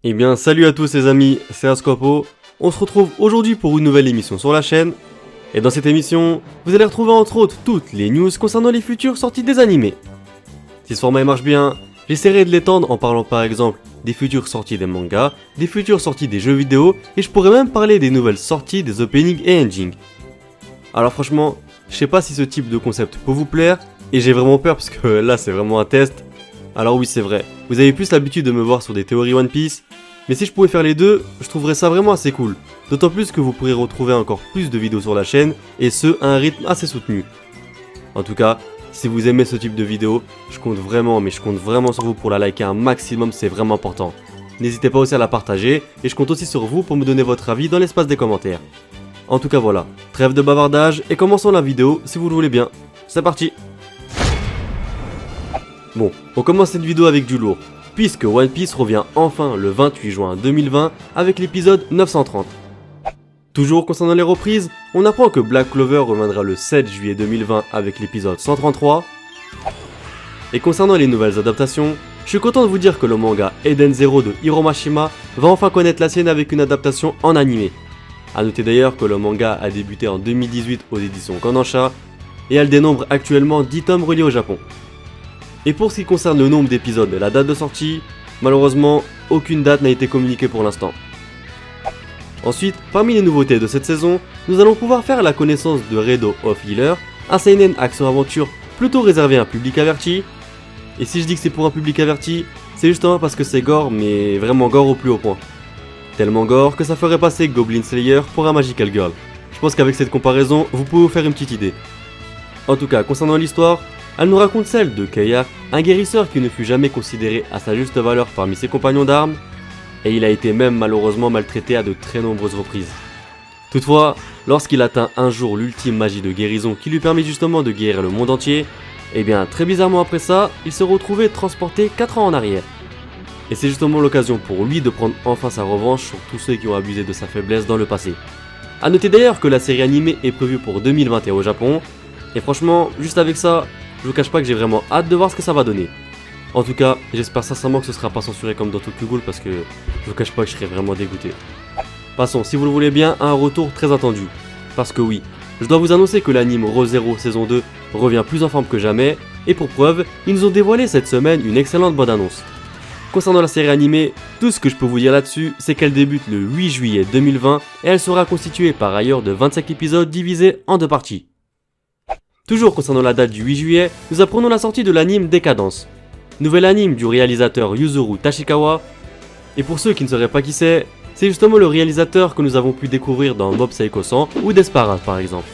Eh bien salut à tous les amis, c'est Ascopo. On se retrouve aujourd'hui pour une nouvelle émission sur la chaîne. Et dans cette émission, vous allez retrouver entre autres toutes les news concernant les futures sorties des animés. Si ce format marche bien, j'essaierai de l'étendre en parlant par exemple des futures sorties des mangas, des futures sorties des jeux vidéo, et je pourrais même parler des nouvelles sorties des openings et endings. Alors franchement, je sais pas si ce type de concept peut vous plaire, et j'ai vraiment peur parce que là c'est vraiment un test. Alors oui c'est vrai, vous avez plus l'habitude de me voir sur des théories One Piece, mais si je pouvais faire les deux, je trouverais ça vraiment assez cool. D'autant plus que vous pourrez retrouver encore plus de vidéos sur la chaîne, et ce à un rythme assez soutenu. En tout cas, si vous aimez ce type de vidéo, je compte vraiment sur vous pour la liker un maximum, c'est vraiment important. N'hésitez pas aussi à la partager, et je compte aussi sur vous pour me donner votre avis dans l'espace des commentaires. En tout cas voilà, trêve de bavardage, et commençons la vidéo si vous le voulez bien. C'est parti! Bon, on commence cette vidéo avec du lourd, puisque One Piece revient enfin le 28 juin 2020 avec l'épisode 930. Toujours concernant les reprises, on apprend que Black Clover reviendra le 7 juillet 2020 avec l'épisode 133. Et concernant les nouvelles adaptations, je suis content de vous dire que le manga Eden Zero de Hiro Mashima va enfin connaître la sienne avec une adaptation en animé. A noter d'ailleurs que le manga a débuté en 2018 aux éditions Kodansha, et elle dénombre actuellement 10 tomes reliés au Japon. Et pour ce qui concerne le nombre d'épisodes et la date de sortie, malheureusement, aucune date n'a été communiquée pour l'instant. Ensuite, parmi les nouveautés de cette saison, nous allons pouvoir faire la connaissance de Redo of Healer, un seinen action-aventure plutôt réservé à un public averti. Et si je dis que c'est pour un public averti, c'est justement parce que c'est gore, mais vraiment gore au plus haut point. Tellement gore que ça ferait passer Goblin Slayer pour un Magical Girl. Je pense qu'avec cette comparaison, vous pouvez vous faire une petite idée. En tout cas, concernant l'histoire, elle nous raconte celle de Kaya, un guérisseur qui ne fut jamais considéré à sa juste valeur parmi ses compagnons d'armes, et il a été même malheureusement maltraité à de très nombreuses reprises. Toutefois, lorsqu'il atteint un jour l'ultime magie de guérison qui lui permet justement de guérir le monde entier, et bien très bizarrement après ça, il se retrouvait transporté 4 ans en arrière. Et c'est justement l'occasion pour lui de prendre enfin sa revanche sur tous ceux qui ont abusé de sa faiblesse dans le passé. A noter d'ailleurs que la série animée est prévue pour 2021 au Japon, et franchement, juste avec ça, je vous cache pas que j'ai vraiment hâte de voir ce que ça va donner. En tout cas, j'espère sincèrement que ce sera pas censuré comme dans Tokyo Ghoul parce que je vous cache pas que je serais vraiment dégoûté. Passons, si vous le voulez bien, à un retour très attendu. Parce que oui, je dois vous annoncer que l'anime Re:Zero saison 2 revient plus en forme que jamais, et pour preuve, ils nous ont dévoilé cette semaine une excellente bande-annonce. Concernant la série animée, tout ce que je peux vous dire là-dessus, c'est qu'elle débute le 8 juillet 2020 et elle sera constituée par ailleurs de 25 épisodes divisés en deux parties. Toujours concernant la date du 8 juillet, nous apprenons la sortie de l'anime Décadence. Nouvel anime du réalisateur Yuzuru Tachikawa. Et pour ceux qui ne sauraient pas qui c'est justement le réalisateur que nous avons pu découvrir dans Mob Psycho 100 ou Desperate par exemple.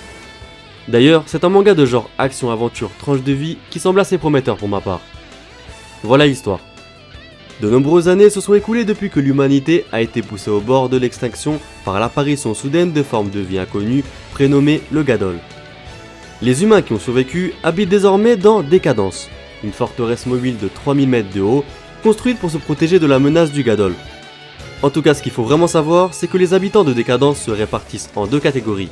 D'ailleurs, c'est un manga de genre action-aventure tranche de vie qui semble assez prometteur pour ma part. Voilà l'histoire. De nombreuses années se sont écoulées depuis que l'humanité a été poussée au bord de l'extinction par l'apparition soudaine de formes de vie inconnues prénommées le Gadol. Les humains qui ont survécu habitent désormais dans Décadence, une forteresse mobile de 3000 mètres de haut, construite pour se protéger de la menace du Gadol. En tout cas, ce qu'il faut vraiment savoir, c'est que les habitants de Décadence se répartissent en deux catégories.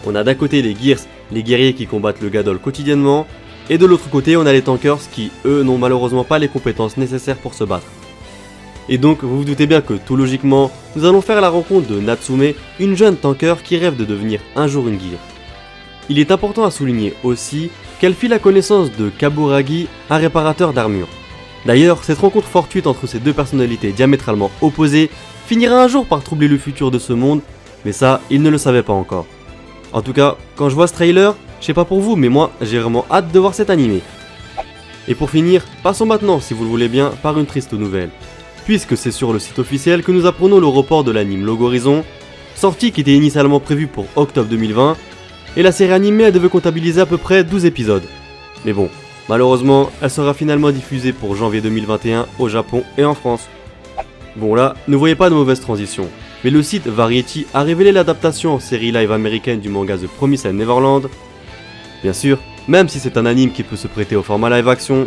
On a d'un côté les Gears, les guerriers qui combattent le Gadol quotidiennement, et de l'autre côté on a les Tankers qui, eux, n'ont malheureusement pas les compétences nécessaires pour se battre. Et donc, vous vous doutez bien que tout logiquement, nous allons faire la rencontre de Natsume, une jeune tanker qui rêve de devenir un jour une Gear. Il est important à souligner aussi qu'elle fit la connaissance de Kaburagi, un réparateur d'armure. D'ailleurs, cette rencontre fortuite entre ces deux personnalités diamétralement opposées finira un jour par troubler le futur de ce monde, mais ça, il ne le savait pas encore. En tout cas, quand je vois ce trailer, je sais pas pour vous, mais moi, j'ai vraiment hâte de voir cet animé. Et pour finir, passons maintenant, si vous le voulez bien, par une triste nouvelle. Puisque c'est sur le site officiel que nous apprenons le report de l'anime Log Horizon, sortie qui était initialement prévue pour octobre 2020, et la série animée elle devait comptabiliser à peu près 12 épisodes. Mais bon, malheureusement, elle sera finalement diffusée pour janvier 2021 au Japon et en France. Bon là, ne voyez pas de mauvaise transition, mais le site Variety a révélé l'adaptation en série live américaine du manga The Promised Neverland. Bien sûr, même si c'est un anime qui peut se prêter au format live action,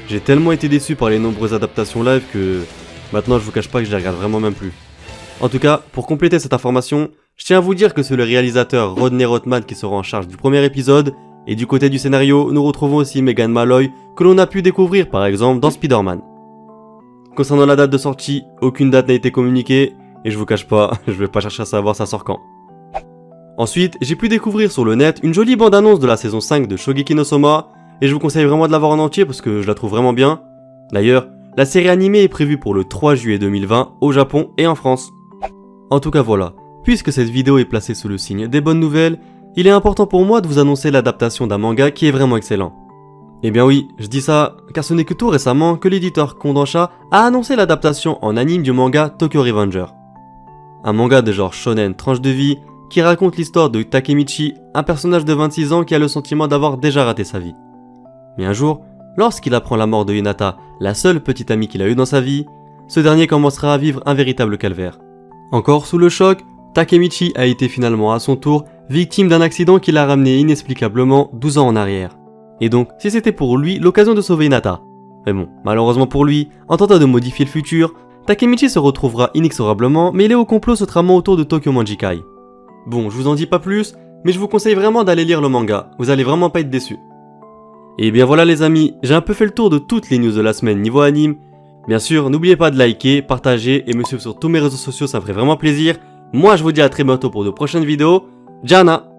j'ai tellement été déçu par les nombreuses adaptations live que maintenant je vous cache pas que je les regarde vraiment même plus. En tout cas, pour compléter cette information, je tiens à vous dire que c'est le réalisateur Rodney Rothman qui sera en charge du premier épisode, et du côté du scénario, nous retrouvons aussi Megan Malloy, que l'on a pu découvrir par exemple dans Spider-Man. Concernant la date de sortie, aucune date n'a été communiquée, et je vous cache pas, je vais pas chercher à savoir ça sort quand. Ensuite, j'ai pu découvrir sur le net une jolie bande-annonce de la saison 5 de Shogeki no Soma, et je vous conseille vraiment de la voir en entier parce que je la trouve vraiment bien. D'ailleurs, la série animée est prévue pour le 3 juillet 2020 au Japon et en France. En tout cas voilà, puisque cette vidéo est placée sous le signe des bonnes nouvelles, il est important pour moi de vous annoncer l'adaptation d'un manga qui est vraiment excellent. Eh bien oui, je dis ça car ce n'est que tout récemment que l'éditeur Kodansha a annoncé l'adaptation en anime du manga Tokyo Revenger. Un manga de genre shonen tranche de vie qui raconte l'histoire de Takemichi, un personnage de 26 ans qui a le sentiment d'avoir déjà raté sa vie. Mais un jour, lorsqu'il apprend la mort de Hinata, la seule petite amie qu'il a eue dans sa vie, ce dernier commencera à vivre un véritable calvaire. Encore sous le choc, Takemichi a été finalement à son tour victime d'un accident qui l'a ramené inexplicablement 12 ans en arrière. Et donc, si c'était pour lui l'occasion de sauver Hinata. Mais bon, malheureusement pour lui, en tentant de modifier le futur, Takemichi se retrouvera inexorablement mêlé au complot se tramant autour de Tokyo Manjikai. Bon, je vous en dis pas plus, mais je vous conseille vraiment d'aller lire le manga, vous allez vraiment pas être déçus. Et bien voilà les amis, j'ai un peu fait le tour de toutes les news de la semaine niveau anime. Bien sûr, n'oubliez pas de liker, partager et me suivre sur tous mes réseaux sociaux, ça me ferait vraiment plaisir. Moi je vous dis à très bientôt pour de prochaines vidéos. Jana!